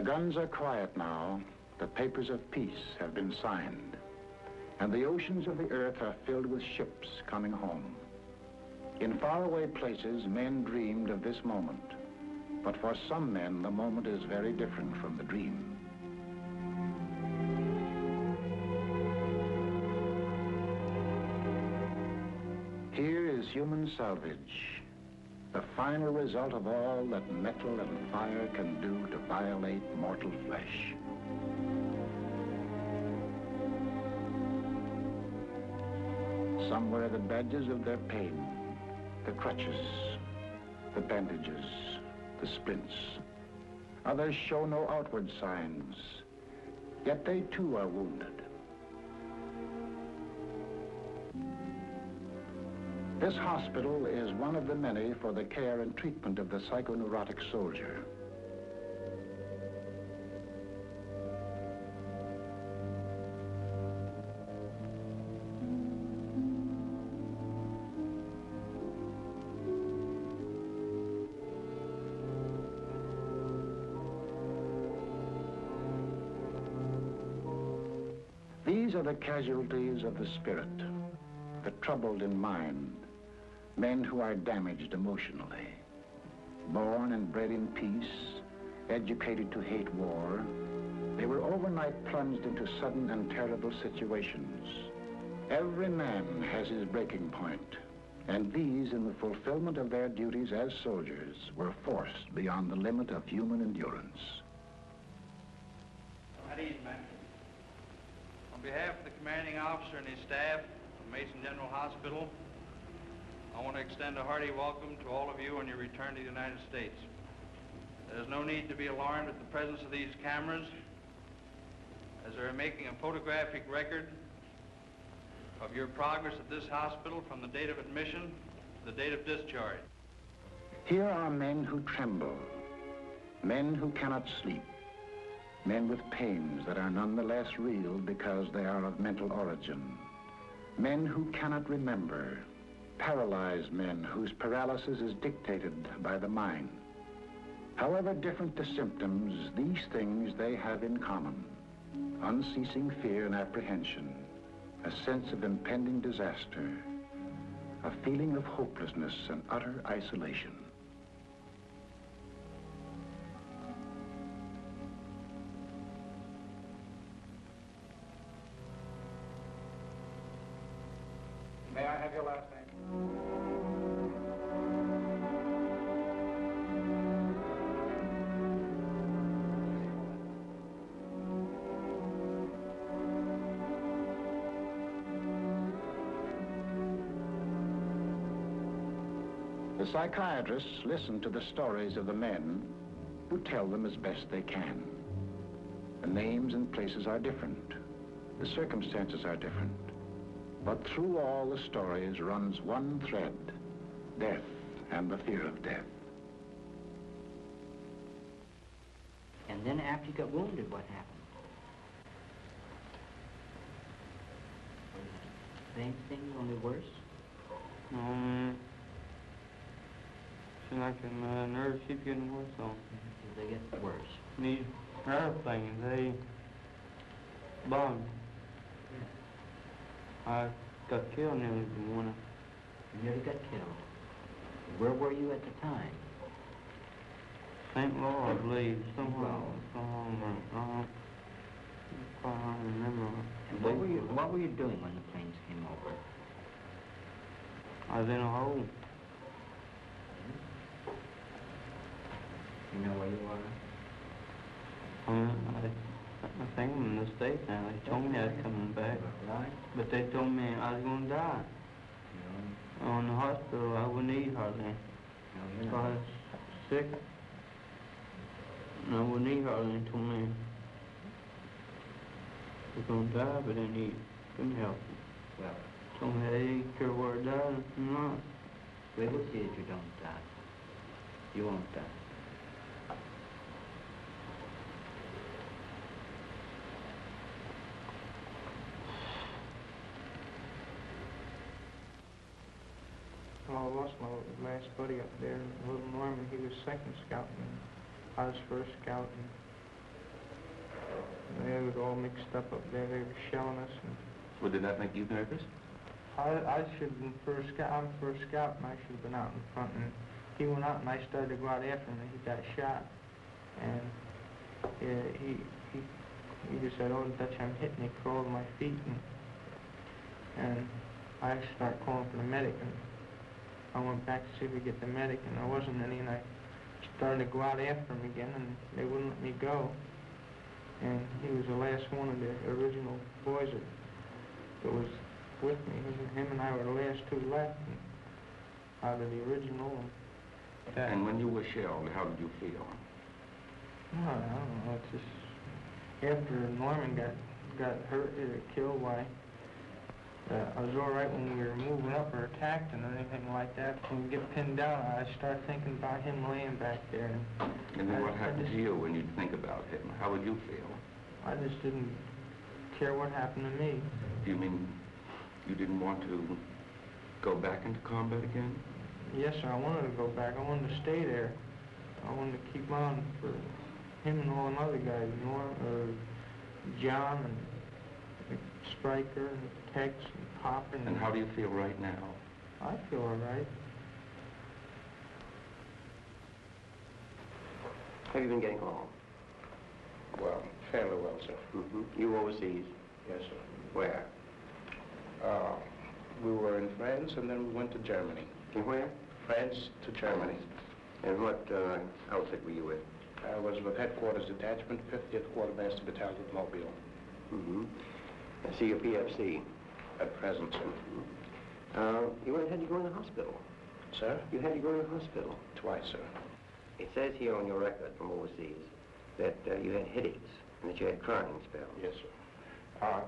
The guns are quiet now. The papers of peace have been signed. And the oceans of the earth are filled with ships coming home. In faraway places, men dreamed of this moment. But for some men, the moment is very different from the dream. Here is human salvage, the final result of all that metal and fire can do to violate mortal flesh. Some wear the badges of their pain, the crutches, the bandages, the splints. Others show no outward signs, yet they too are wounded. This hospital is one of the many for the care and treatment of the psychoneurotic soldier. These are the casualties of the spirit, the troubled in mind, men who are damaged emotionally. Born and bred in peace, educated to hate war, they were overnight plunged into sudden and terrible situations. Every man has his breaking point, and these, in the fulfillment of their duties as soldiers, were forced beyond the limit of human endurance. At ease, man. On behalf of the commanding officer and his staff of Mason General Hospital, I want to extend a hearty welcome to all of you on your return to the United States. There is no need to be alarmed at the presence of these cameras, as they are making a photographic record of your progress at this hospital from the date of admission to the date of discharge. Here are men who tremble, men who cannot sleep, men with pains that are nonetheless real because they are of mental origin, men who cannot remember, paralyzed men whose paralysis is dictated by the mind. However different the symptoms, these things they have in common: unceasing fear and apprehension, a sense of impending disaster, a feeling of hopelessness and utter isolation. May I have your last name? The psychiatrists listen to the stories of the men who tell them as best they can. The names and places are different. The circumstances are different. But through all the stories runs one thread: death and the fear of death. And then after you got wounded, what happened? Same thing, only worse? Seems like my nerves keep getting worse on. They get worse. These airplanes, they bombed. I got killed nearly the morning. You nearly got killed. Where were you at the time? St. Louis, I believe. Somewhere. I don't remember. And what were you doing when the planes came over? I was in a hole. You know where you are? I think I'm in the States now. They told me I was coming back. Right. But they told me I was going to die. No. On the hospital, I wouldn't eat hardly. No, you're If not. I was sick, and I wouldn't eat hardly. They told me I was going to die, but then he couldn't help me. Well, Told me they didn't care where I died or not. we will see if you don't die. You won't die. I lost my last buddy up there in Little Norman. He was second scout, and I was first scout. They was all mixed up there. They were shelling us. And well, did that make you nervous? I should have been first scout. I'm first scout, and I should have been out in front. And he went out, and I started to go out after him, and he got shot. And he just said, "Oh, Dutch, I'm hit," and he crawled to my feet, and I started calling for the medic, and I went back to see if we could get the medic, and there wasn't any, and I started to go out after him again, and they wouldn't let me go. And he was the last one of the original boys that was with me. Him and I were the last two left out of the original. And when you were shelled, how did you feel? I don't know. It's just after Norman got hurt or killed, why I was all right when we were moving up or attacked and anything like that. When we get pinned down, I start thinking about him laying back there. And then what happened to you when you think about him? How would you feel? I just didn't care what happened to me. Do you mean you didn't want to go back into combat again? Yes, sir. I wanted to go back. I wanted to stay there. I wanted to keep on for him and all them other guys, John and Stryker and Tex and Pop. And how do you feel right now? I feel all right. Have you been getting along? Well, fairly well, sir. Mm-hmm. You overseas? Yes, sir. Where? We were in France, and then we went to Germany. And where? France to Germany. And what outfit were you with? I was with Headquarters Detachment, 50th Quartermaster Battalion, Mobile. Mm-hmm. I see your PFC. At present, sir. You had to go in the hospital. Sir? You had to go in the hospital. Twice, sir. It says here on your record from overseas that you had headaches and that you had crying spells. Yes, sir.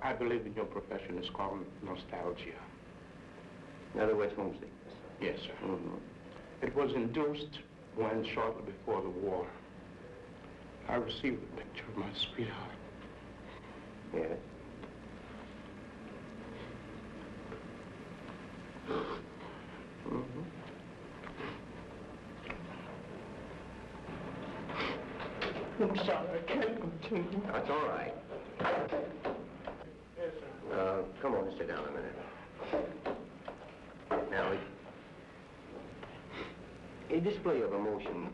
I believe in your profession is called nostalgia. In other words, homesickness. Yes, sir. Mm-hmm. It was induced when, shortly before the war, I received a picture of my sweetheart. Yes. Mm-hmm. I'm sorry, I can't continue. That's all right. Yes, sir. Come on and sit down a minute. Now, a display of emotion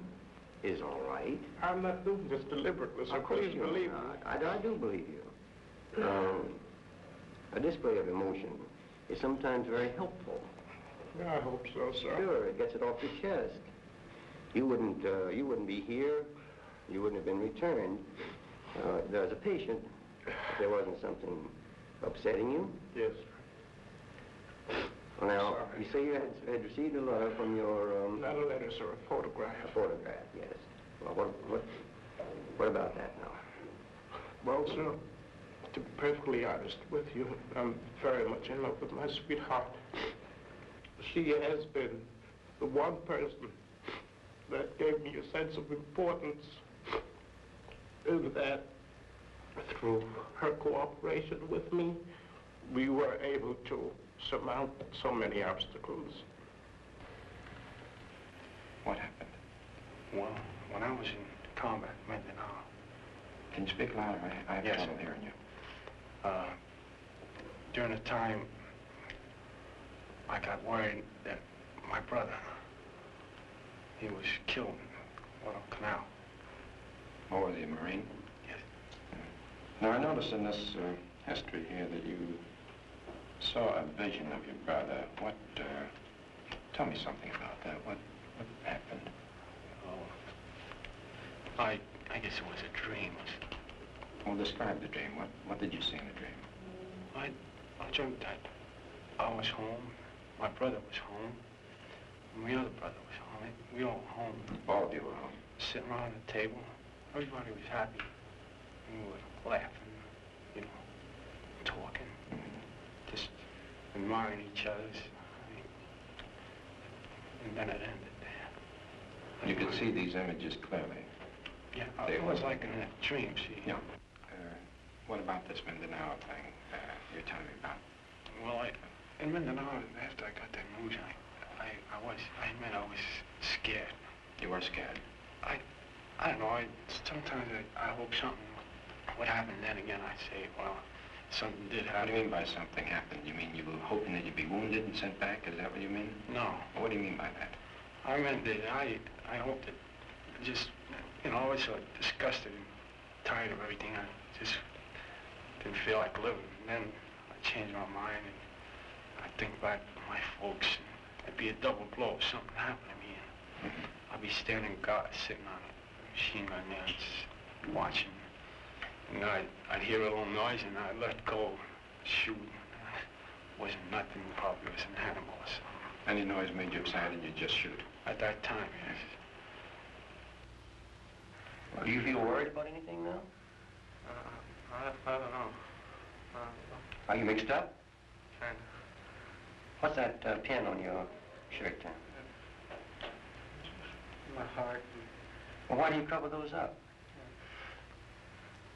is all right. I'm not doing this deliberately, sir. Of course Please you're believe me. not. I do believe you. A display of emotion is sometimes very helpful. Yeah, I hope so, sir. Sure, it gets it off your chest. You wouldn't be here. You wouldn't have been returned. As a patient, if there wasn't something upsetting you. Yes, sir. Well, now, Sorry. you say you had received a letter from your, Not a letter, sir, a photograph. a photograph, yes. Well, what about that now? Well, sir, to be perfectly honest with you, I'm very much in love with my sweetheart. She has been the one person that gave me a sense of importance, and that through her cooperation with me, we were able to surmount so many obstacles. What happened? Well, when I was in combat, Mindanao. Can you speak louder? I have trouble hearing you. During the time, I got worried that my brother, he was killed in Guadalcanal. Oh, was he a Marine? Yes. Now, I noticed in this history here that you saw a vision of your brother. What, tell me something about that. What happened? Oh, I guess it was a dream. Well, describe the dream. What did you see in the dream? I dreamt that I was home, my brother was home, and my other brother was home. We all were home. All of you were home. Sitting around the table. Everybody was happy. We were laughing, you know, talking, just admiring each other's. And then it ended there. You could see these images clearly. Yeah, it was like in a dream, see. Yeah. What about this Mindanao thing you're telling me about? Well, in Mindanao, after I got that news, I was scared. You were scared? I don't know, sometimes I hope something what happened then again, I'd say, well, something did What happen. do you mean by something happened? You mean you were hoping that you'd be wounded and sent back? Is that what you mean? No. Well, what do you mean by that? I meant that I hoped that just, you know, I was so disgusted and tired of everything. I just didn't feel like living. And then I changed my mind and I think back to my folks. And it'd be a double blow if something happened to me. And I'd be staring at God, sitting on a machine gun there, just watching. And I'd hear a little noise and I'd let go, shoot. It wasn't nothing, probably was an animal or something. Any noise made you upset and you just shoot? At that time, yes. Well, do you feel worried about anything now? I don't know. Are you mixed up? Kind of. What's that pin on your shirt there? My heart. Well, why do you cover those up?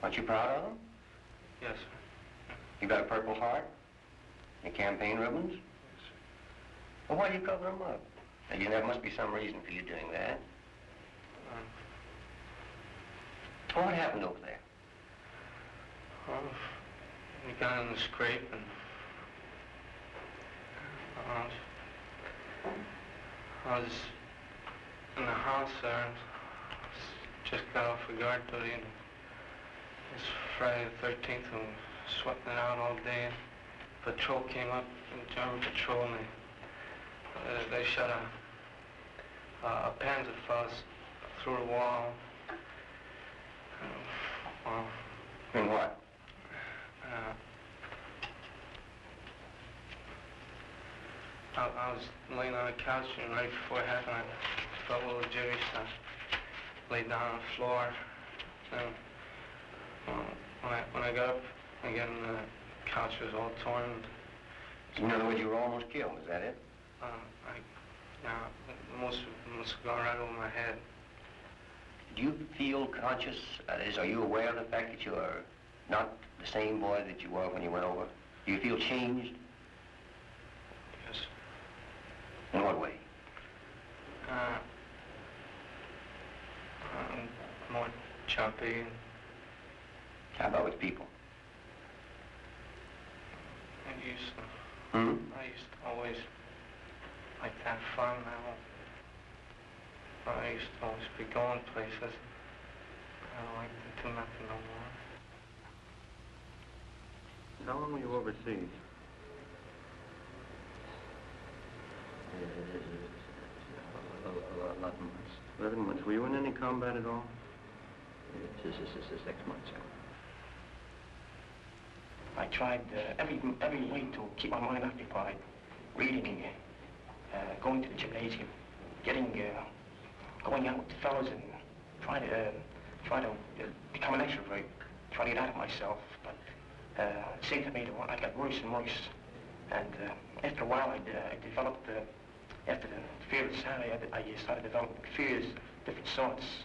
Aren't you proud of them? Yes, sir. You got a Purple Heart? Your campaign ribbons? Yes, sir. Well, why do you cover them up? Again, there must be some reason for you doing that. Well, what happened over there? Well, we got in the scrape and I was in the house there and just got off the guard duty and it was Friday the 13th and we were sweating it out all day and patrol came up, the German patrol, and they shot a Panzerfaust through the wall. And what? I was laying on a couch and right before it happened, I felt a little jittery, so I laid down on the floor. And when I got up again, the couch was all torn. In other words, you were almost killed, is that it? Most have gone right over my head. Do you feel conscious, that is, are you aware of the fact that you are not the same boy that you were when you went over? Do you feel changed? Yes. In what way? More choppy. How about with people? I used to always like to have fun now. I used to always be going places. I don't like to do nothing no more. How long were you overseas? A lot of months. 11 months. Were you in any combat at all? This is 6 months. I tried every way to keep my mind occupied, reading, going to the gymnasium, going out with the fellows and trying to become an extrovert, trying to get out of myself. But it seemed to me that I got worse and worse. And after a while, I developed, after the fear of insanity, I started developing fears of different sorts.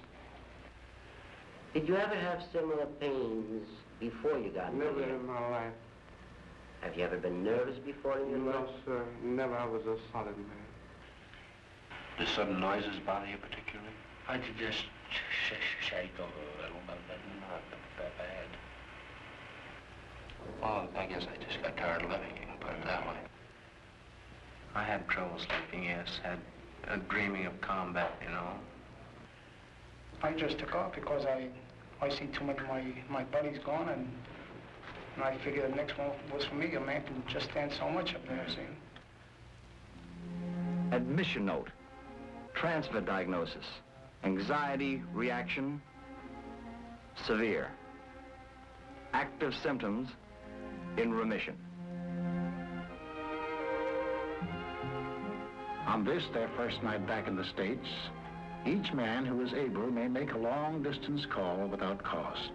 Did you ever have similar pains before you got Never married? in my life. Have you ever been nervous before in your life? No, sir. Never. I was a solid man. Do sudden noises bother you particularly? I could just shake a little, but not that bad. Well, I guess I just got tired of living, you can put it that way. I had trouble sleeping, yes. Had dreaming of combat, you know. I just took off because I see too many of my buddies gone, and I figured the next one was for me. A man can just stand so much up there, see. Admission note, transfer diagnosis, anxiety reaction, severe. Active symptoms in remission. On this, their first night back in the States, each man who is able may make a long-distance call without cost.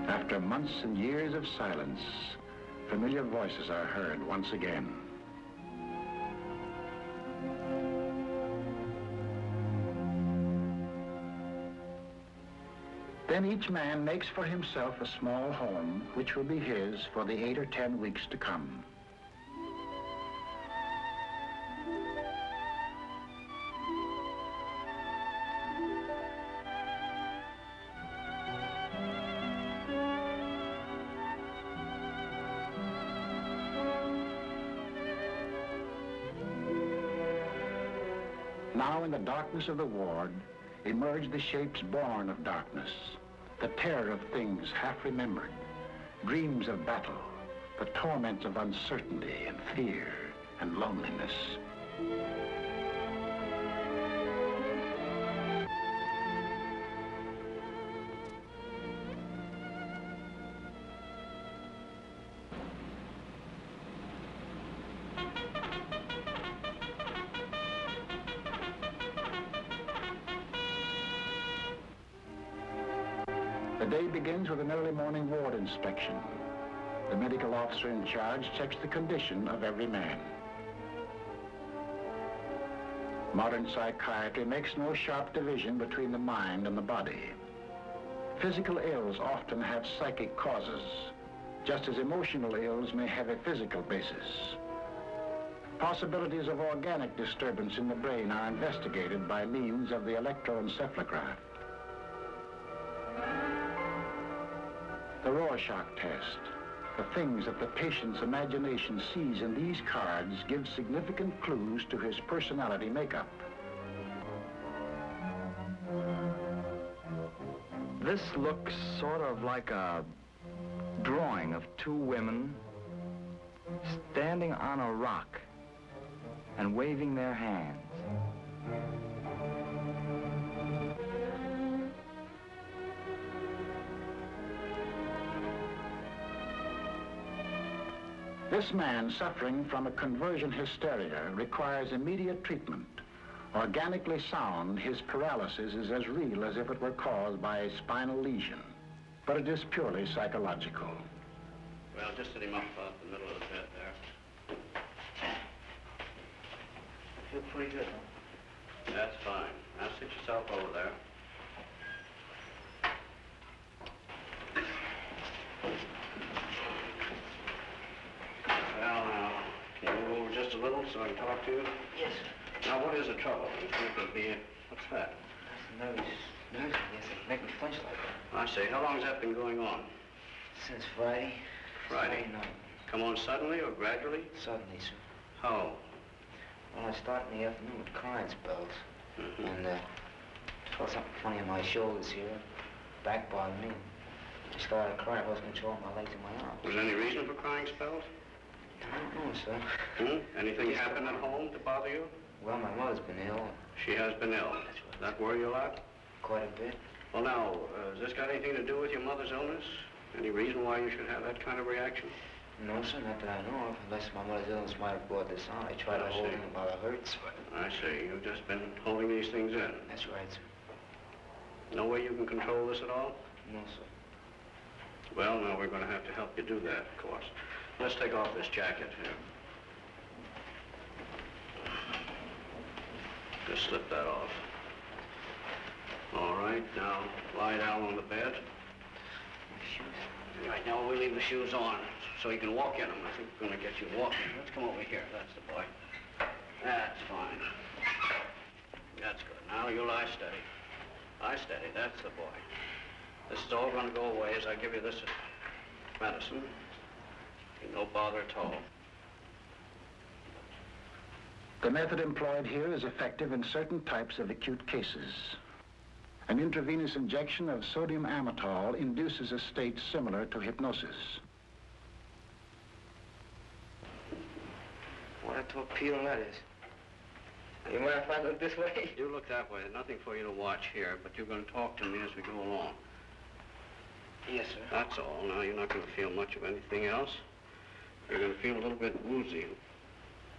After months and years of silence, familiar voices are heard once again. Then each man makes for himself a small home, which will be his for the 8 or 10 weeks to come. Now in the darkness of the ward emerge the shapes born of darkness, the terror of things half remembered, dreams of battle, the torments of uncertainty and fear and loneliness. The day begins with an early morning ward inspection. The medical officer in charge checks the condition of every man. Modern psychiatry makes no sharp division between the mind and the body. Physical ills often have psychic causes, just as emotional ills may have a physical basis. Possibilities of organic disturbance in the brain are investigated by means of the electroencephalograph. The Rorschach Test, the things that the patient's imagination sees in these cards give significant clues to his personality makeup. This looks sort of like a drawing of two women standing on a rock and waving their hands. This man suffering from a conversion hysteria requires immediate treatment. Organically sound, his paralysis is as real as if it were caused by a spinal lesion, but it is purely psychological. Well, just sit him up about the middle of the bed there. I feel pretty good, huh? That's fine. Now sit yourself over there. Well, now, can you move over just a little so I can talk to you? Yes. Now, what is the trouble? You think it'll be... What's that? That's nervous. Nerves, yes, they make me flinch like that. I say, how long has that been going on? Since Friday. Friday? Night. Come on suddenly or gradually? Suddenly, sir. How? Well, I start in the afternoon with crying spells. And, felt something funny in my shoulders here. Back bothered me. I started crying. I wasn't controlling my legs and my arms. Was there any reason for crying spells? I don't know, sir. Anything happen at home to bother you? Well, my mother's been ill. She has been ill. That's right. That worry you a lot? Quite a bit. Well, now, has this got anything to do with your mother's illness? Any reason why you should have that kind of reaction? No, sir, not that I know of. Unless my mother's illness might have brought this on. I try to hold it while it hurts, but... I see. You've just been holding these things in. That's right, sir. No way you can control this at all? No, sir. Well, now, we're going to have to help you do that, of course. Let's take off this jacket here. Just slip that off. All right, now lie down on the bed. My shoes. Right now we'll leave the shoes on so you can walk in them. I think we're going to get you walking. Let's come over here. That's the boy. That's fine. That's good. Now you lie steady. Lie steady. That's the boy. This is all going to go away as I give you this medicine. No bother at all. The method employed here is effective in certain types of acute cases. An intravenous injection of sodium amytal induces a state similar to hypnosis. What a torpedo that is. You mind if I look this way? You look that way. There's nothing for you to watch here, but you're going to talk to me as we go along. Yes, sir. That's all. Now, you're not going to feel much of anything else. You're going to feel a little bit woozy.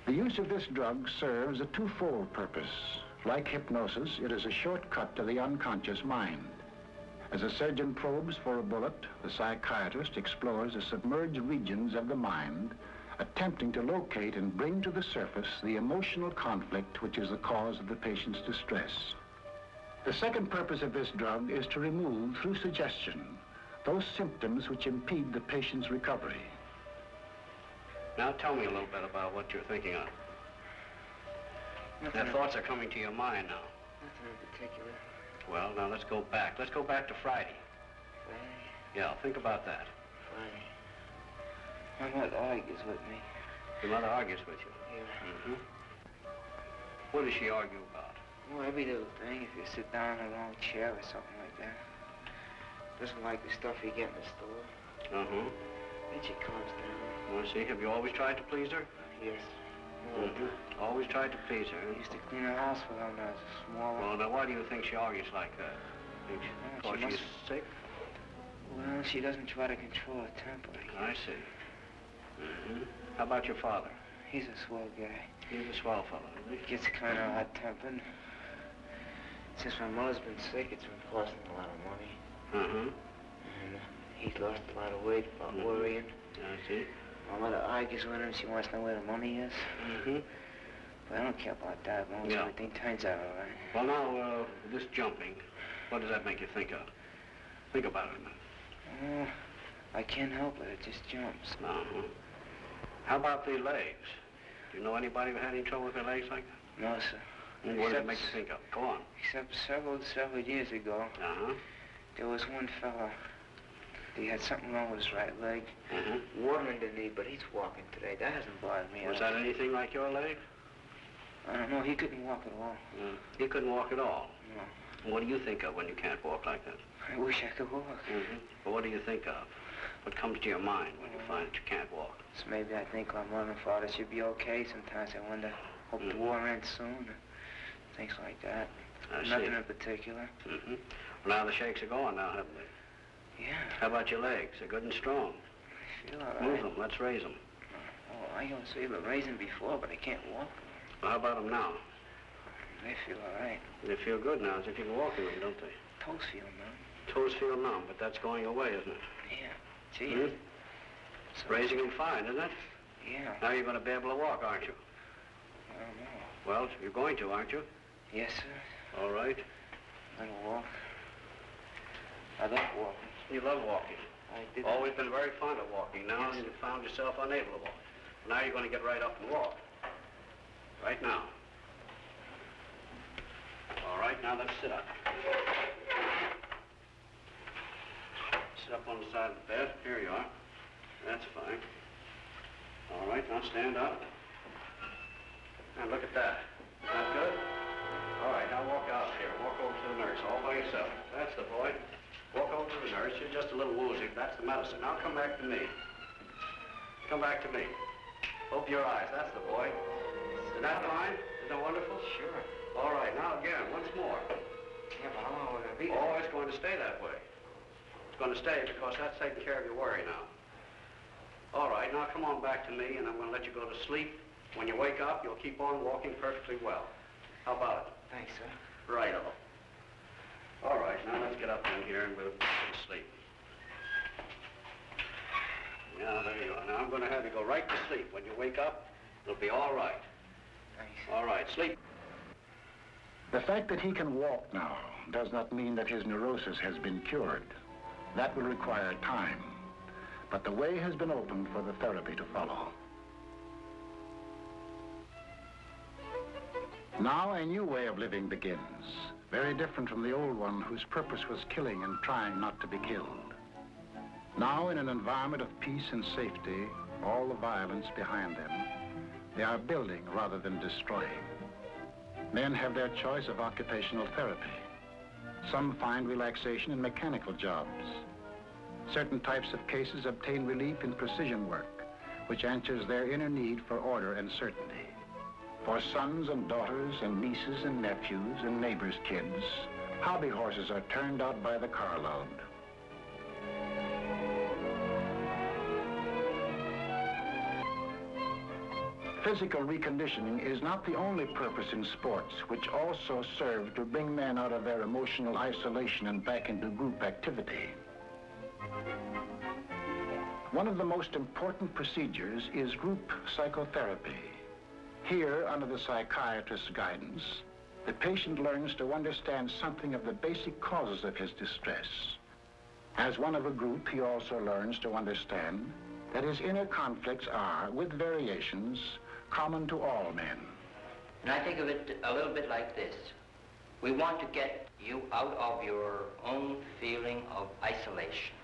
The use of this drug serves a twofold purpose. Like hypnosis, it is a shortcut to the unconscious mind. As a surgeon probes for a bullet, the psychiatrist explores the submerged regions of the mind, attempting to locate and bring to the surface the emotional conflict which is the cause of the patient's distress. The second purpose of this drug is to remove, through suggestion, those symptoms which impede the patient's recovery. Now tell me a little bit about what you're thinking of. Nothing. The thoughts are coming to your mind now. Nothing in particular. Well, now let's go back. Let's go back to Friday. Friday? Yeah, think about that. Friday. My mother argues with me. Your mother argues with you? Yeah. What does she argue about? Well, every little thing, if you sit down in a long chair or something like that. Doesn't like the stuff you get in the store. Uh-huh. Then she calms down. Well, see, have you always tried to please her? Yes. Always tried to please her. I used to clean the house for her when I was smaller. Well, now, why do you think she argues like that? Think she she's sick? Well, she doesn't try to control her temper. I see. How about your father? He's a swell guy. He's a swell fellow, isn't he? Gets kind of hot-tempered. Since my mother's been sick, it's been costing a lot of money. And he's lost a lot of weight about worrying. I see. My mother argues with him. She wants to know where the money is. But I don't care about that, as long as everything turns out all right. Well, now, this jumping, what does that make you think of? Think about it a minute. I can't help it. It just jumps. How about the legs? Do you know anybody who had any trouble with their legs like that? No, sir. And what does it make you think of? Go on. Except several years ago, there was one fella. He had something wrong with his right leg. Water in the knee, but he's walking today. That hasn't bothered me. Was that anything like your leg? I don't know. He couldn't walk at all. He couldn't walk at all? No. What do you think of when you can't walk like that? I wish I could walk. But what do you think of? What comes to your mind when you find that you can't walk? So maybe I think my mother and father should be okay. Sometimes I wonder, hope the war ends soon. Things like that. Nothing in particular. Well, now the shakes are gone now, haven't they? Yeah. How about your legs? They're good and strong. I feel all right. Move them. Let's raise them. Oh, I used to even raise them before, but I can't walk them. Well, how about them now? They feel all right. They feel good now, as if you can walk in them, don't they? Toes feel numb. Toes feel numb, but that's going away, isn't it? Yeah. Gee. So raising them fine, isn't it? Yeah. Now you're going to be able to walk, aren't you? I don't know. Well, you're going to, aren't you? Yes, sir. All right. I'm going to walk. I love walking. You love walking. I did. Always been very fond of walking. Now you found yourself unable to walk. Now you're going to get right up and walk. Right now. All right, now let's sit up. Sit up on the side of the bed. Here you are. That's fine. All right, now stand up. And look at that. Is that good? All right, now walk out here. Walk over to the nurse all by yourself. That's the boy. Walk over to the nurse. You're just a little woozy. That's the medicine. Now come back to me. Come back to me. Open your eyes. That's the boy. Is that fine? Is that wonderful? Sure. All right, now again, once more. Yeah, but how long will it be? Oh, it's going to stay that way. It's going to stay because that's taking care of your worry now. All right, now come on back to me, and I'm going to let you go to sleep. When you wake up, you'll keep on walking perfectly well. How about it? Thanks, sir. Righto. All right, now let's get up in here and we'll sleep. Yeah, there you are. Now I'm going to have you go right to sleep. When you wake up, it'll be all right. Thanks. All right, sleep. The fact that he can walk now does not mean that his neurosis has been cured. That will require time. But the way has been opened for the therapy to follow. Now a new way of living begins, very different from the old one whose purpose was killing and trying not to be killed. Now in an environment of peace and safety, all the violence behind them, they are building rather than destroying. Men have their choice of occupational therapy. Some find relaxation in mechanical jobs. Certain types of cases obtain relief in precision work, which answers their inner need for order and certainty. For sons and daughters and nieces and nephews and neighbors' kids, hobby horses are turned out by the carload. Physical reconditioning is not the only purpose in sports, which also serve to bring men out of their emotional isolation and back into group activity. One of the most important procedures is group psychotherapy. Here, under the psychiatrist's guidance, the patient learns to understand something of the basic causes of his distress. As one of a group, he also learns to understand that his inner conflicts are, with variations, common to all men. And I think of it a little bit like this. We want to get you out of your own feeling of isolation,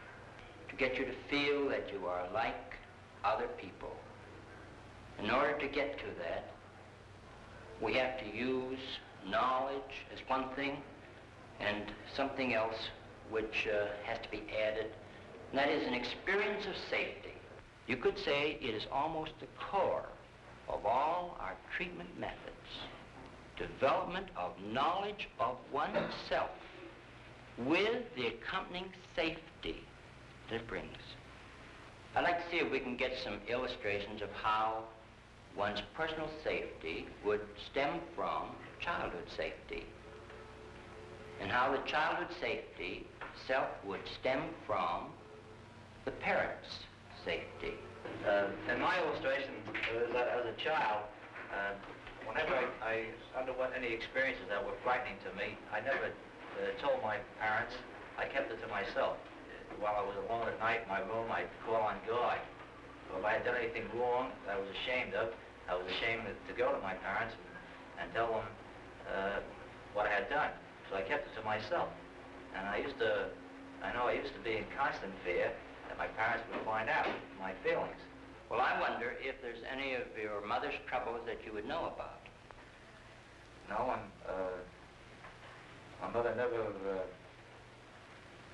to get you to feel that you are like other people. In order to get to that, we have to use knowledge as one thing, and something else which has to be added, and that is an experience of safety. You could say it is almost the core of all our treatment methods. Development of knowledge of oneself with the accompanying safety that it brings. I'd like to see if we can get some illustrations of how one's personal safety would stem from childhood safety, and how the childhood safety itself would stem from the parents' safety. In my illustration, as a child, whenever I underwent any experiences that were frightening to me, I never told my parents. I kept it to myself. While I was alone at night in my room, I'd call on God. If I had done anything wrong that I was ashamed of, I was ashamed to go to my parents and tell them what I had done. So I kept it to myself. And I used to be in constant fear that my parents would find out my feelings. Well, I wonder if there's any of your mother's troubles that you would know about. No, my mother never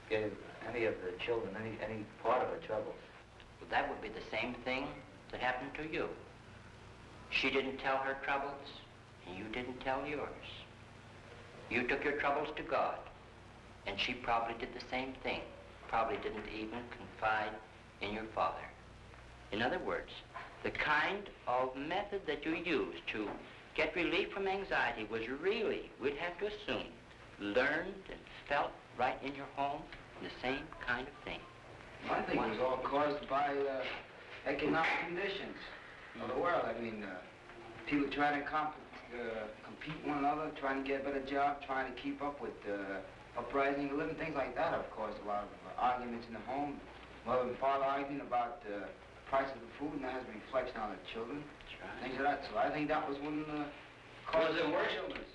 gave any of the children any part of her troubles. Well, that would be the same thing that happened to you. She didn't tell her troubles, and you didn't tell yours. You took your troubles to God, and she probably did the same thing. Probably didn't even confide in your father. In other words, the kind of method that you used to get relief from anxiety was really, we'd have to assume, learned and felt right in your home, the same kind of thing. I think it was all caused by economic conditions of the world. I mean, people trying to compete one another, trying to get a better job, trying to keep up with uprising of living, things like that, of course. A lot of arguments in the home. Mother and father arguing about the price of the food, and that has a reflection on the children. That's right. Things like that. So I think that was one Was it worse,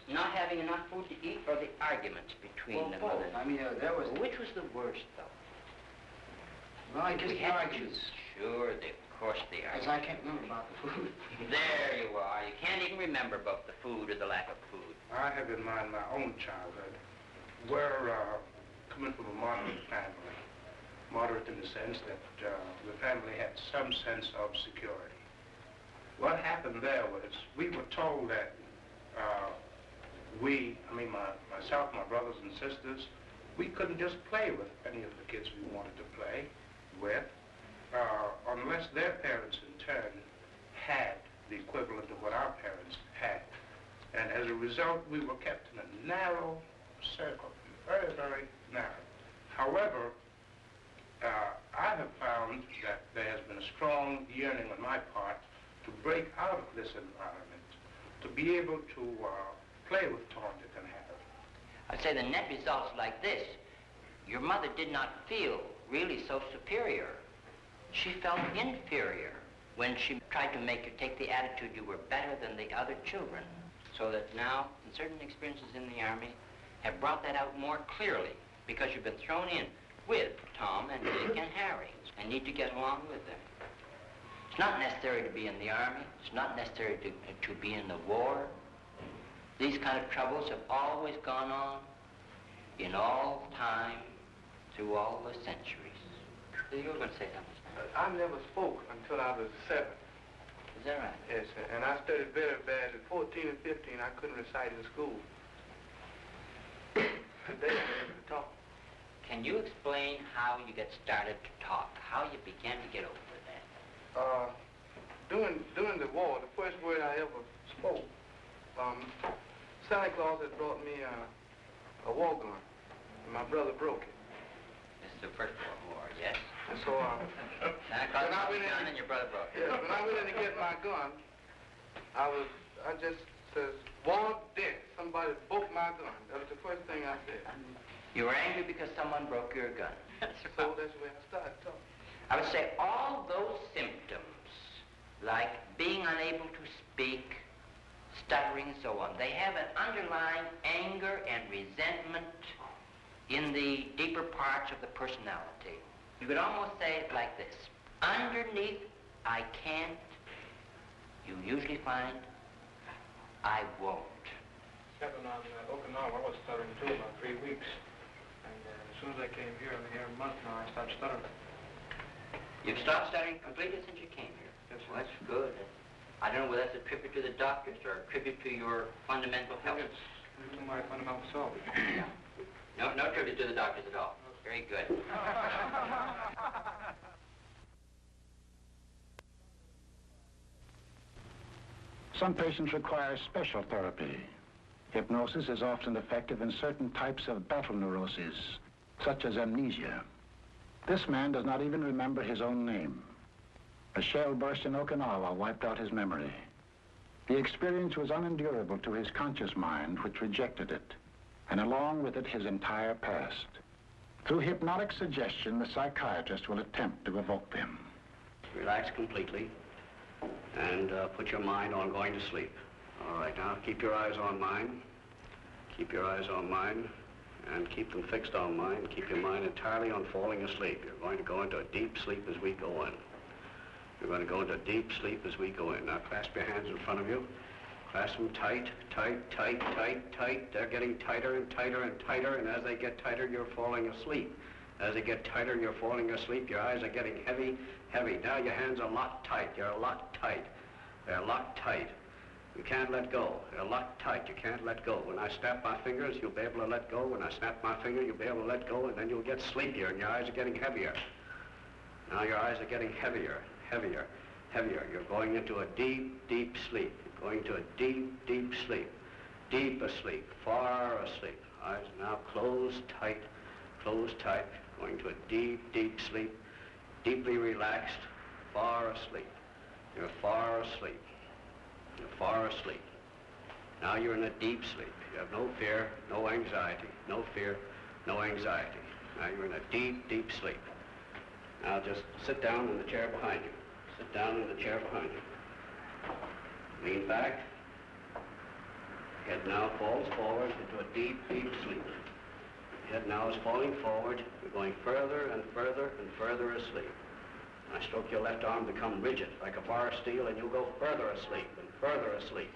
not having enough food to eat, or the arguments between the mothers? I mean, there was... Which was the worst, though? Well, I guess we the had to arguments. Sure, of course, the arguments. Because I can't remember about the food. There you are. You can't even remember about the food or the lack of food. I have in mind my own childhood. We're coming from a moderate family. Moderate in the sense that the family had some sense of security. What happened there was we were told that myself, my brothers and sisters, we couldn't just play with any of the kids we wanted to play with unless their parents in turn had the equivalent of what our parents had. And as a result, we were kept in a narrow circle, very, very narrow. However, I have found that there has been a strong yearning on my part to break out of this environment, to be able to play with Tom, Dick, and Harry. I'd say the net results like this. Your mother did not feel really so superior. She felt inferior when she tried to make you take the attitude you were better than the other children. So that now, in certain experiences in the Army, have brought that out more clearly, because you've been thrown in with Tom and Dick and Harry and need to get along with them. It's not necessary to be in the Army. It's not necessary to be in the war. These kind of troubles have always gone on in all time, through all the centuries. You were going to say something. I never spoke until I was 7. Is that right? Yes, sir. And I studied very bad. At 14 and 15, I couldn't recite in school. They were able to talk. Can you explain how you get started to talk, how you began to get over that? During the war, the first word I ever spoke, Santa Claus had brought me a war gun, and my brother broke it. This is the First World War, yes? And so, Santa Claus brought the gun and your brother broke it. Yeah, when I went in to get my gun, I just says, "War, Dick, somebody broke my gun." That was the first thing I said. You were angry because someone broke your gun. So that's where I started talking. I would say all those symptoms, like being unable to speak, stuttering, and so on, they have an underlying anger and resentment in the deeper parts of the personality. You could almost say it like this. Underneath I can't, you usually find I won't. happened on Okinawa. I was stuttering too about 3 weeks. And as soon as I came here, I've been here a month now, I stopped stuttering. You've stopped stuttering completely since you came here? Yes, sir. Well, that's good. I don't know whether that's a tribute to the doctors or a tribute to your fundamental health. It's to my fundamental self. No tribute to the doctors at all. Very good. Some patients require special therapy. Hypnosis is often effective in certain types of battle neuroses, such as amnesia. This man does not even remember his own name. A shell burst in Okinawa wiped out his memory. The experience was unendurable to his conscious mind, which rejected it, and along with it his entire past. Through hypnotic suggestion, the psychiatrist will attempt to evoke them. Relax completely and put your mind on going to sleep. All right, now keep your eyes on mine. Keep your eyes on mine and keep them fixed on mine. Keep your mind entirely on falling asleep. You're going to go into a deep sleep as we go in. You're going to go into deep sleep as we go in. Now clasp your hands in front of you. Clasp them tight, tight, tight, tight, tight. They're getting tighter and tighter and tighter, and as they get tighter, you're falling asleep. As they get tighter, you're falling asleep. Your eyes are getting heavy, heavy. Now your hands are locked tight. You're locked tight. They're locked tight. You can't let go. They're locked tight. You can't let go. When I snap my fingers, you'll be able to let go. When I snap my finger, you'll be able to let go, and then you'll get sleepier, and your eyes are getting heavier. Now your eyes are getting heavier, heavier, heavier. You're going into a deep, deep sleep. You're going to a deep, deep sleep. Deep asleep, far asleep. Eyes now closed tight, going to a deep, deep sleep, deeply relaxed, far asleep. You're far asleep. You're far asleep. Now you're in a deep sleep. You have no fear, no anxiety, no fear, no anxiety. Now you're in a deep, deep sleep. Now just sit down in the chair behind you. Sit down in the chair behind you. Lean back. Head now falls forward into a deep, deep sleep. Head now is falling forward. You're going further and further and further asleep. I stroke your left arm, become rigid like a bar of steel, and you'll go further asleep and further asleep.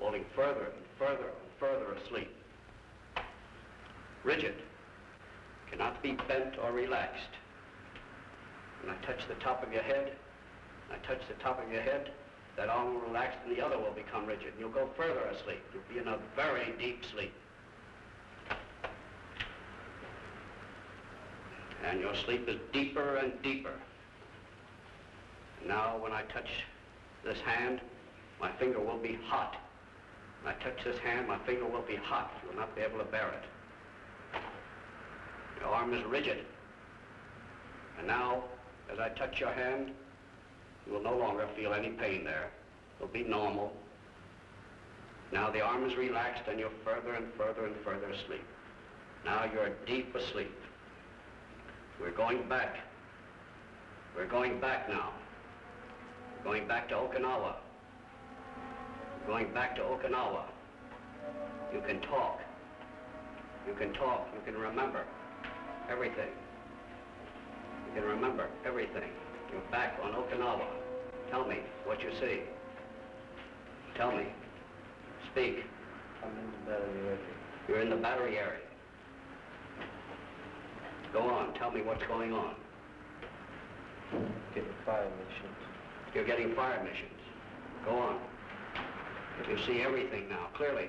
Falling further and further and further asleep. Rigid. Cannot be bent or relaxed. When I touch the top of your head, that arm will relax and the other will become rigid. And you'll go further asleep. You'll be in a very deep sleep. And your sleep is deeper and deeper. Now when I touch this hand, my finger will be hot. When I touch this hand, my finger will be hot. You will not be able to bear it. Your arm is rigid. And now, as I touch your hand, you will no longer feel any pain there. It'll be normal. Now the arm is relaxed and you're further and further and further asleep. Now you're deep asleep. We're going back. We're going back now. We're going back to Okinawa. We're going back to Okinawa. You can talk. You can talk. You can remember everything. You can remember everything. You're back on Okinawa. Tell me what you see. Tell me. Speak. I'm in the battery area. You're in the battery area. Go on. Tell me what's going on. Getting fire missions. You're getting fire missions. Go on. You see everything now, clearly.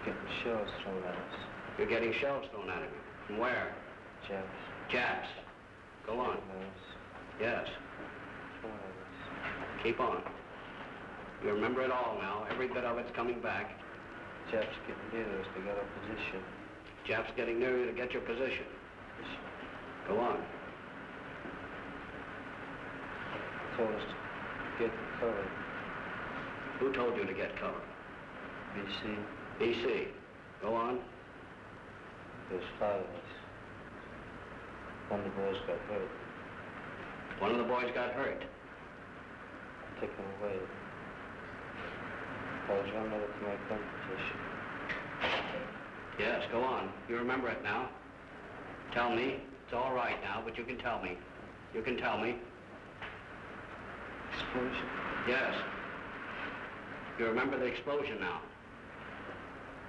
Getting shells thrown at us. You're getting shells thrown at you. From where? Japs. Japs. Go on. Yes. Keep on. You remember it all now. Every bit of it's coming back. Japs getting near us to get our position. Japs getting near you to get your position. Go on. Told us to get cover. Who told you to get cover? BC. BC. Go on. There's 5 of us. One of the boys got hurt. One of the boys got hurt. Took him away. I was running over to my gun position. Yes, go on. You remember it now. Tell me. It's all right now, but you can tell me. You can tell me. Explosion? Yes. You remember the explosion now.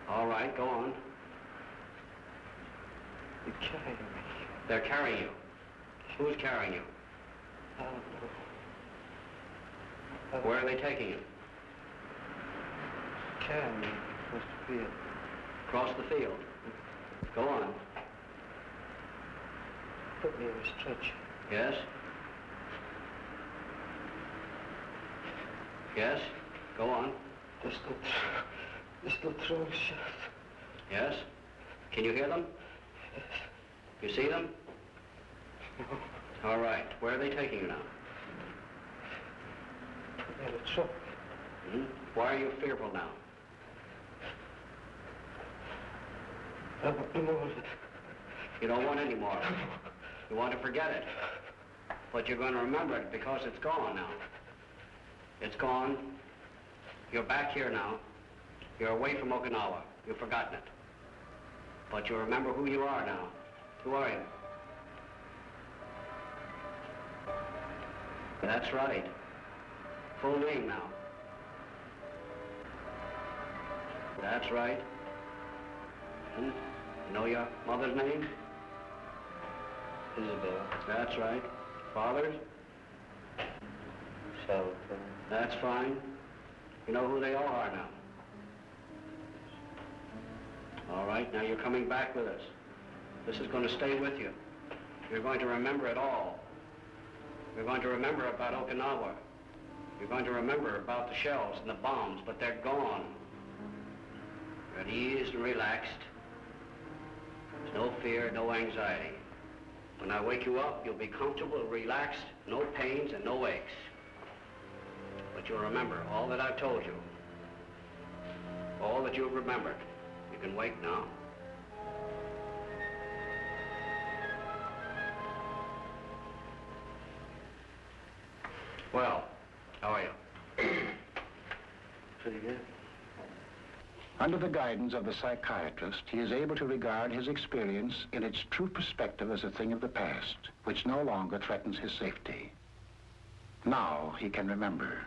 All right, go on. They're carrying me. They're carrying you. Who's carrying you? I don't know. Where are they taking you? Carrying me across the field. Across the field. Go on. Put me in a stretcher. Yes? Yes? Go on. They're still throwing shots. Yes? Can you hear them? Yes. You see them? No. All right. Where are they taking you now? Put me in a truck. Hmm? Why are you fearful now? I want no more of it. You don't want any more. You want to forget it. But you're going to remember it because it's gone now. It's gone. You're back here now. You're away from Okinawa. You've forgotten it. But you remember who you are now. Who are you? That's right. Full name now. That's right. Hmm? You know your mother's name? Isabel. That's right. Father's? Salvage. That's fine. You know who they all are now. All right, now you're coming back with us. This is going to stay with you. You're going to remember it all. You're going to remember about Okinawa. You're going to remember about the shells and the bombs, but they're gone. You're at ease and relaxed. There's no fear, no anxiety. When I wake you up, you'll be comfortable and relaxed, no pains and no aches. But you'll remember all that I've told you. All that you've remembered. You can wake now. Well, how are you? Pretty good. Under the guidance of the psychiatrist, he is able to regard his experience in its true perspective as a thing of the past, which no longer threatens his safety. Now he can remember.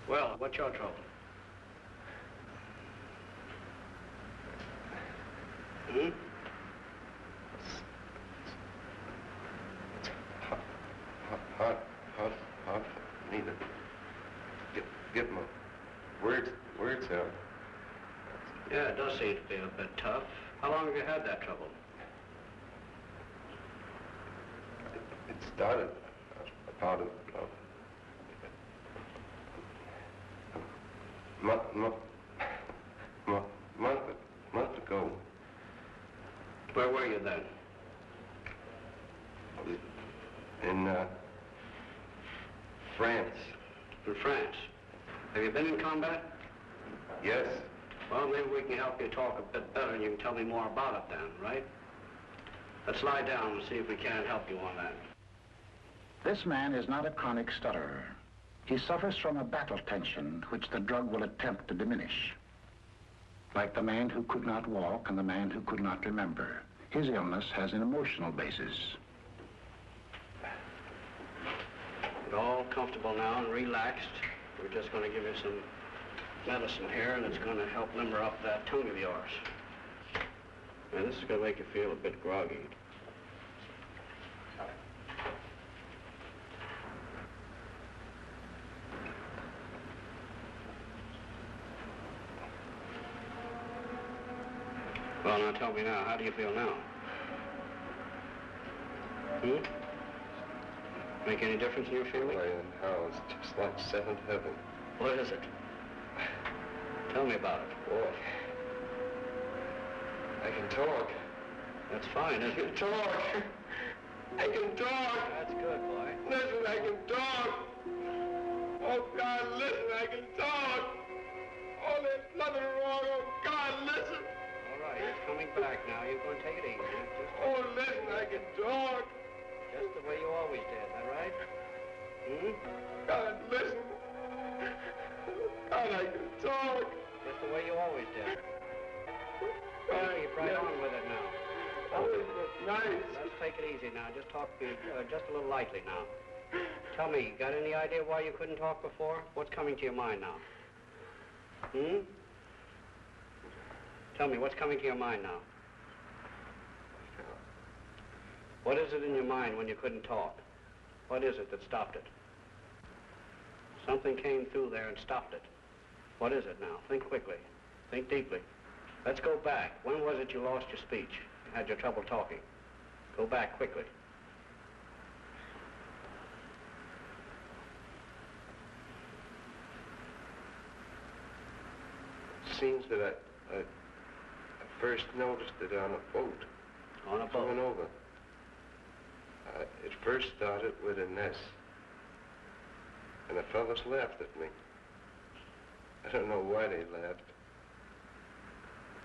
Well, what's your trouble? Hmm? Hard for me to get my words out. Yeah, it does seem to be a bit tough. How long have you had that trouble? It started about a month ago. Where were you then? In France. In France. Have you been in combat? Yes. Well, maybe we can help you talk a bit better and you can tell me more about it then, right? Let's lie down and see if we can help you on that. This man is not a chronic stutterer. He suffers from a battle tension which the drug will attempt to diminish. Like the man who could not walk and the man who could not remember, his illness has an emotional basis. You're all comfortable now and relaxed. We're just going to give you some medicine here, and it's going to help limber up that tongue of yours. And this is going to make you feel a bit groggy. Well, now tell me now, how do you feel now? Hmm? Make any difference in your feeling? How it's just like seventh heaven. What is it? Tell me about it. Boy, I can talk. That's fine, isn't it? Talk. I can talk. That's good, boy. Listen, I can talk. Oh, God, listen, I can talk. Oh, there's nothing wrong. Oh, God, listen. All right, it's coming back now. You're going to take it easy. Oh, listen, I can talk. Just the way you always did, is that right? Hmm? God, listen. God, I can talk. Just the way you always did. Right, Keep right on with it now. Oh, that's nice. Let's take it easy now. Just talk to me just a little lightly now. Tell me, you got any idea why you couldn't talk before? What's coming to your mind now? Hmm? Tell me, what's coming to your mind now? What is it in your mind when you couldn't talk? What is it that stopped it? Something came through there and stopped it. What is it now? Think quickly. Think deeply. Let's go back. When was it you lost your speech? You had your trouble talking. Go back quickly. It seems that I first noticed it on a boat. On a boat? Coming over. It first started with an S. And the fellows laughed at me. I don't know why they laughed.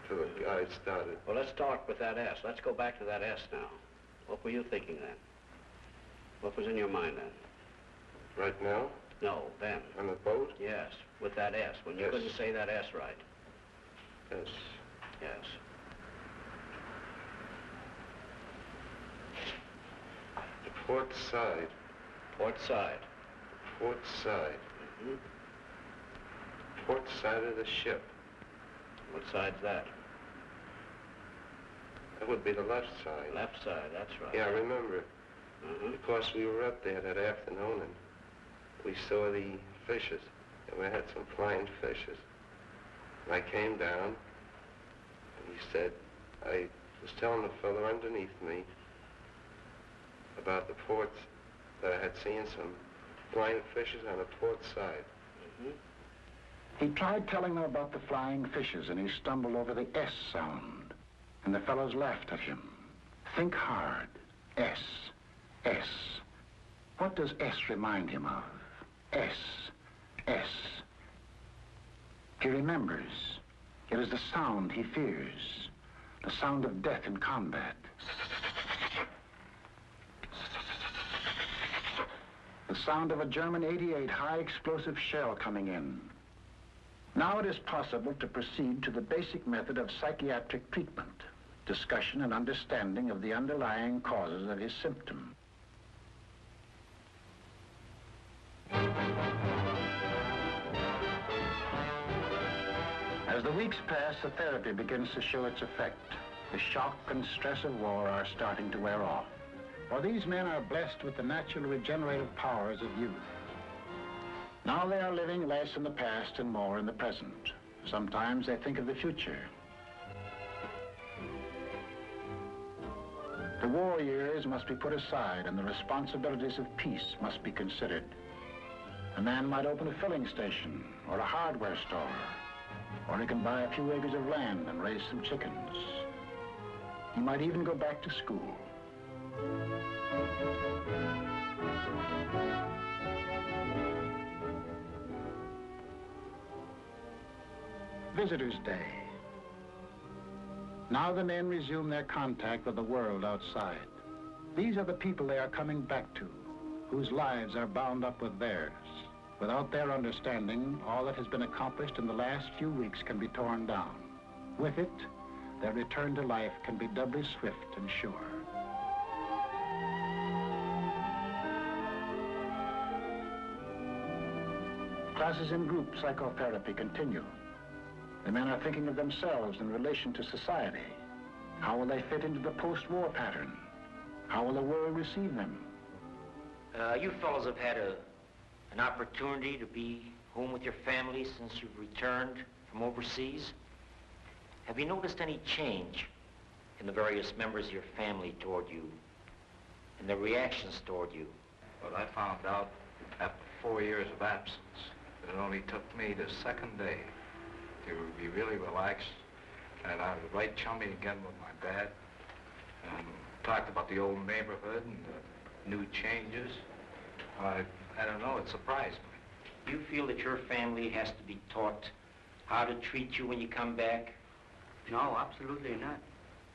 Till the guy started. Well, let's start with that S. Let's go back to that S now. What were you thinking then? What was in your mind then? Right now? No, then. On the boat? Yes, with that S, when you couldn't say that S right. Yes. Yes. The port side. Port side. Port side. Mm-hmm. Port side of the ship. What side's that? That would be the left side. Left side, that's right. Yeah, I remember. Mm-hmm. Because we were up there that afternoon and we saw the fishes. And we had some flying fishes. And I came down and he said, I was telling the fellow underneath me about the ports that I had seen some flying fishes on the port side. Mm-hmm. He tried telling them about the flying fishes, and he stumbled over the S sound. And the fellows laughed at him. Think hard. S. S. What does S remind him of? S. S. He remembers. It is the sound he fears. The sound of death in combat. The sound of a German 88 high-explosive shell coming in. Now it is possible to proceed to the basic method of psychiatric treatment, discussion and understanding of the underlying causes of his symptom. As the weeks pass, the therapy begins to show its effect. The shock and stress of war are starting to wear off. For these men are blessed with the natural regenerative powers of youth. Now they are living less in the past and more in the present. Sometimes they think of the future. The war years must be put aside and the responsibilities of peace must be considered. A man might open a filling station or a hardware store, or he can buy a few acres of land and raise some chickens. He might even go back to school. Visitors' Day. Now the men resume their contact with the world outside. These are the people they are coming back to, whose lives are bound up with theirs. Without their understanding, all that has been accomplished in the last few weeks can be torn down. With it, their return to life can be doubly swift and sure. Classes in group psychotherapy continue. The men are thinking of themselves in relation to society. How will they fit into the post-war pattern? How will the world receive them? You fellows have had an opportunity to be home with your family since you've returned from overseas. Have you noticed any change in the various members of your family toward you, and their reactions toward you? Well, I found out after 4 years of absence that it only took me the second day to be really relaxed, and I was right chummy again with my dad, and talked about the old neighborhood and the new changes. I don't know, it surprised me. Do you feel that your family has to be taught how to treat you when you come back? No, absolutely not.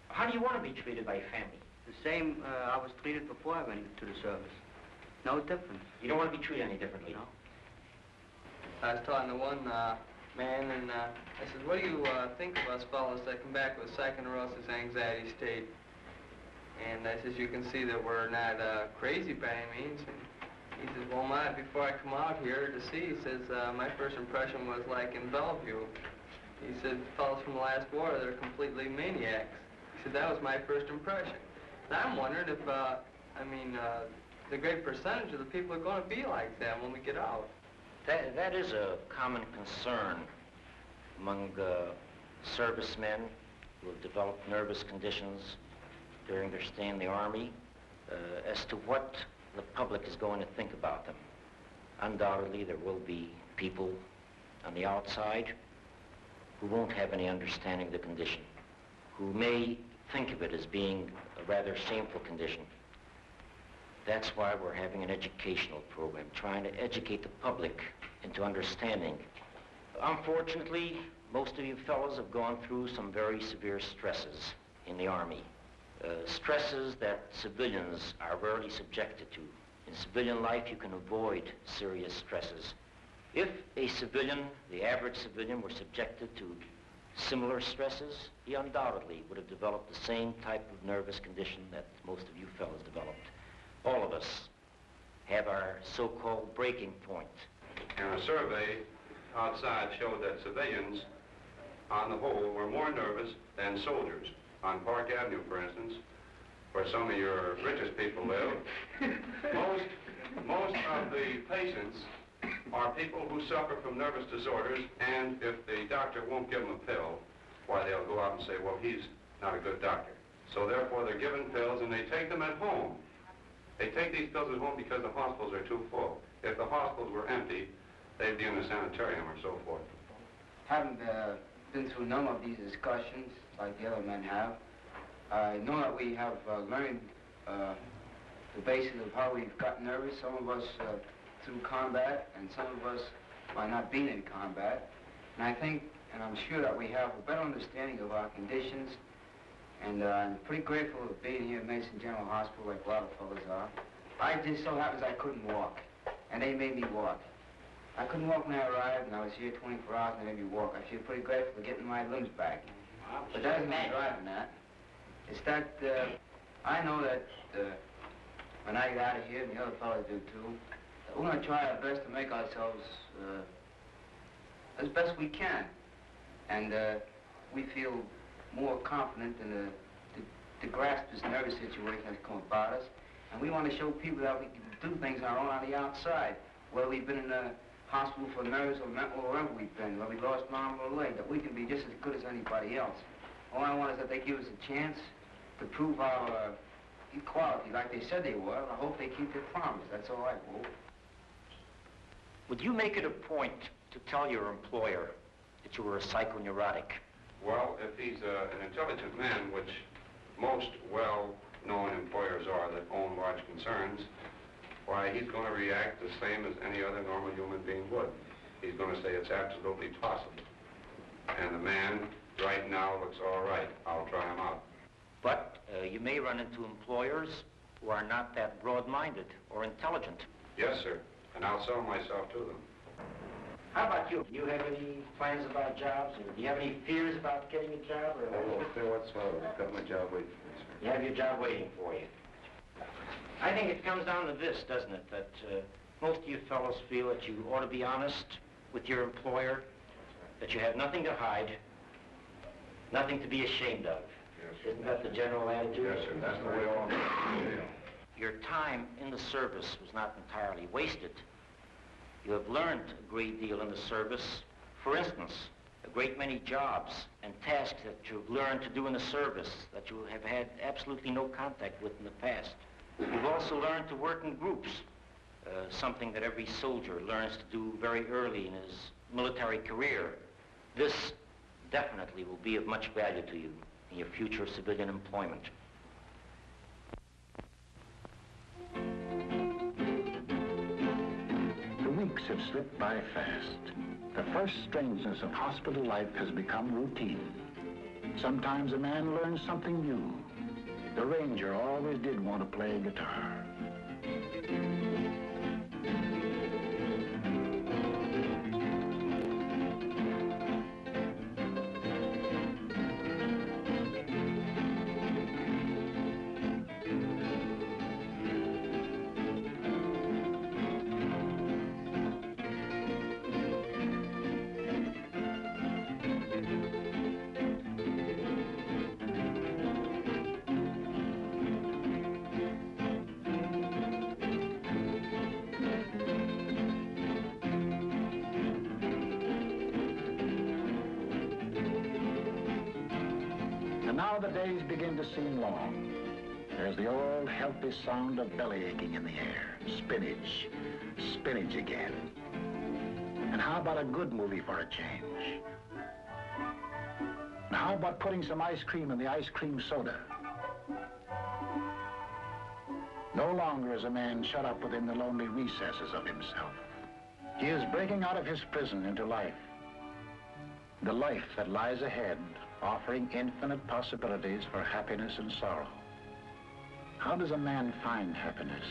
How do you want to be treated by your family? The same I was treated before I went to the service. No difference. You don't want to be treated any differently? No. I was talking to one man, and I said, what do you think of us fellas that come back with psychoneurosis anxiety state? And I says, you can see that we're not crazy by any means. And He says, well, before I come out here to see, he says, my first impression was like in Bellevue. He said, fellows from the last war, they're completely maniacs. He said, that was my first impression. And I'm wondering if, the great percentage of the people are going to be like that when we get out. That is a common concern among servicemen who have developed nervous conditions during their stay in the Army as to what the public is going to think about them. Undoubtedly, there will be people on the outside who won't have any understanding of the condition, who may think of it as being a rather shameful condition. That's why we're having an educational program, trying to educate the public into understanding. Unfortunately, most of you fellows have gone through some very severe stresses in the Army. Stresses that civilians are rarely subjected to. In civilian life, you can avoid serious stresses. If a civilian, the average civilian, were subjected to similar stresses, he undoubtedly would have developed the same type of nervous condition that most of you fellows developed. All of us have our so-called breaking point. And a survey outside showed that civilians, on the whole, were more nervous than soldiers. On Park Avenue, for instance, where some of your richest people live, most of the patients are people who suffer from nervous disorders, and if the doctor won't give them a pill, why, they'll go out and say, well, he's not a good doctor. So therefore, they're given pills, and they take them at home. They take these pills at home because the hospitals are too full. If the hospitals were empty, they'd be in a sanitarium or so forth. Having been through a number of these discussions, like the other men have, I know that we have learned the basis of how we've gotten nervous. Some of us through combat, and some of us by not being in combat. And I think, and I'm sure that we have a better understanding of our conditions. And I'm pretty grateful of being here at Mason General Hospital, like a lot of fellas are. I just so happens I couldn't walk, and they made me walk. I couldn't walk when I arrived, and I was here 24 hours, and they made me walk. I feel pretty grateful for getting my limbs back. But that isn't my driving that. It's that I know that when I get out of here, and the other fellas do too, that we're going to try our best to make ourselves as best we can. And we feel more confident in to grasp this nervous situation that's come about us. And we want to show people that we can do things on our own on the outside, whether we've been in a hospital for nerves or mental or wherever we've been, whether we lost an arm or a leg, that we can be just as good as anybody else. All I want is that they give us a chance to prove our equality like they said they were, and I hope they keep their promise. That's all I hope. Would you make it a point to tell your employer that you were a psychoneurotic? Well, if he's an intelligent man, which most well-known employers are that own large concerns, why, he's going to react the same as any other normal human being would. He's going to say it's absolutely possible. And the man right now looks all right. I'll try him out. But you may run into employers who are not that broad-minded or intelligent. Yes, sir. And I'll sell myself to them. How about you? Do you have any plans about jobs? Or do you have any fears about getting a job? Or I won't say whatsoever. I've got my job waiting for me, sir. You have your job waiting for you. I think it comes down to this, doesn't it? That most of you fellows feel that you ought to be honest with your employer, that you have nothing to hide, nothing to be ashamed of. Yes. Isn't that the general attitude? Yes, sir. That's the way all feel. Your time in the service was not entirely wasted. You have learned a great deal in the service. For instance, a great many jobs and tasks that you've learned to do in the service that you have had absolutely no contact with in the past. You've also learned to work in groups, something that every soldier learns to do very early in his military career. This definitely will be of much value to you in your future civilian employment. The weeks have slipped by fast. The first strangeness of hospital life has become routine. Sometimes a man learns something new. The Ranger always did want to play guitar. now the days begin to seem long. There's the old healthy sound of belly aching in the air. Spinach. Spinach again. And how about a good movie for a change? And how about putting some ice cream in the ice cream soda? No longer is a man shut up within the lonely recesses of himself. He is breaking out of his prison into life. The life that lies ahead, offering infinite possibilities for happiness and sorrow. How does a man find happiness?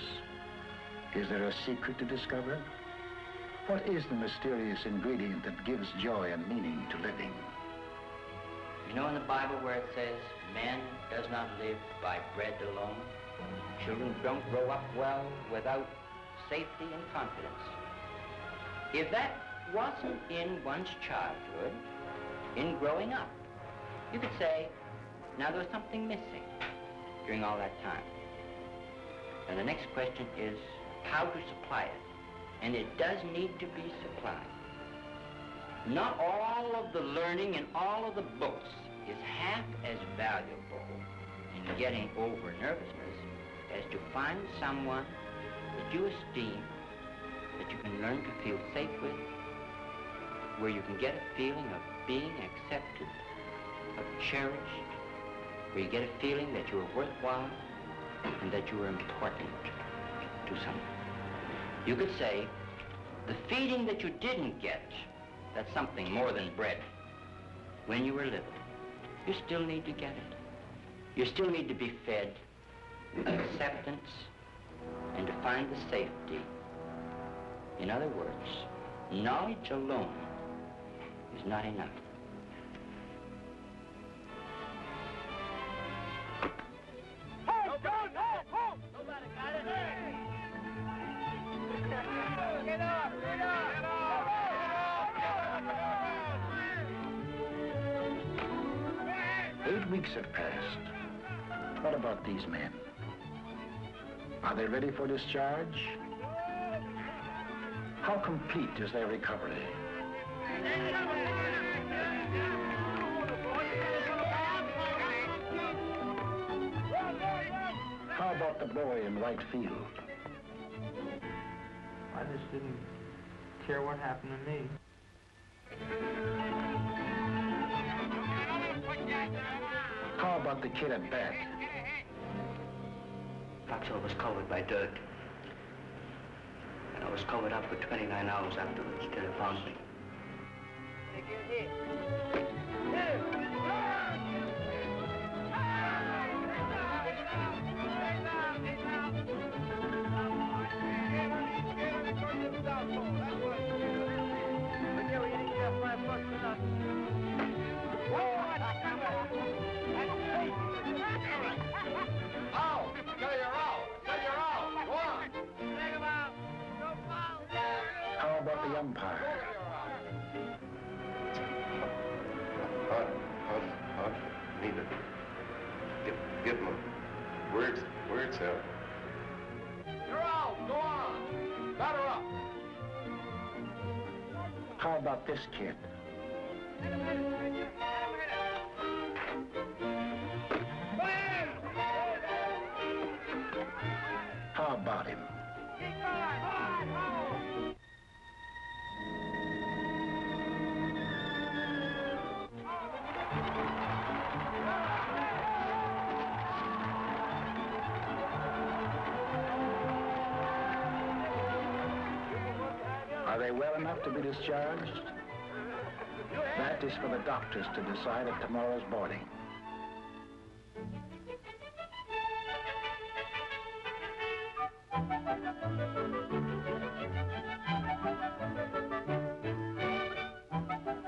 Is there a secret to discover? What is the mysterious ingredient that gives joy and meaning to living? You know in the Bible where it says, man does not live by bread alone? Children don't grow up well without safety and confidence. If that wasn't in one's childhood, in growing up, you could say, now there was something missing during all that time. And the next question is how to supply it. And it does need to be supplied. Not all of the learning in all of the books is half as valuable in getting over nervousness as to find someone that you esteem, that you can learn to feel safe with, where you can get a feeling of being accepted, of cherished, where you get a feeling that you are worthwhile and that you are important to someone. You could say, the feeding that you didn't get, that's something more than bread. When you were little, you still need to get it. You still need to be fed acceptance and to find the safety. In other words, knowledge alone is not enough. Nobody got it. Get up! 8 weeks have passed. What about these men? Are they ready for discharge? How complete is their recovery? How about the boy in right field? I just didn't care what happened to me. How about the kid at bat? Foxhole was covered by dirt. And I was covered up for 29 hours afterwards till they found me. How about the umpire? Need it. Give him words out. You're out. Go on. Batter up. How about this kid? How about him? Are they well enough to be discharged? That is for the doctors to decide at tomorrow's boarding.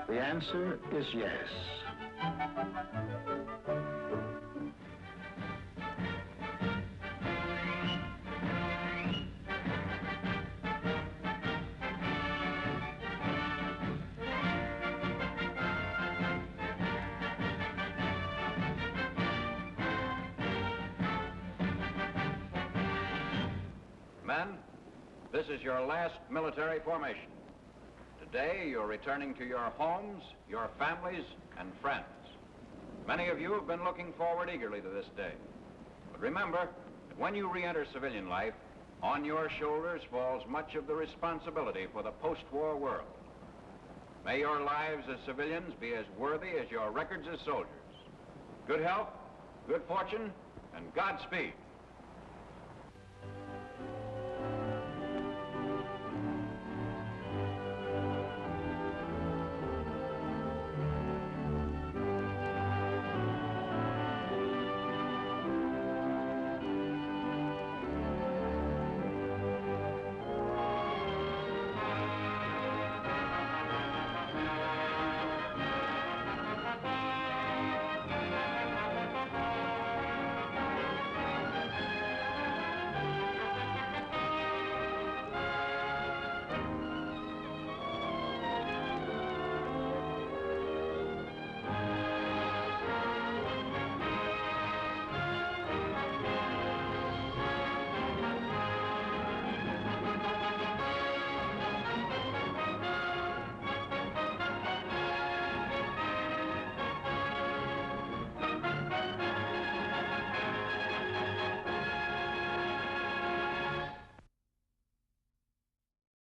The answer is yes. Men, this is your last military formation. Today, you're returning to your homes, your families, and friends. Many of you have been looking forward eagerly to this day. But remember that when you re-enter civilian life, on your shoulders falls much of the responsibility for the post-war world. May your lives as civilians be as worthy as your records as soldiers. Good health, good fortune, and Godspeed.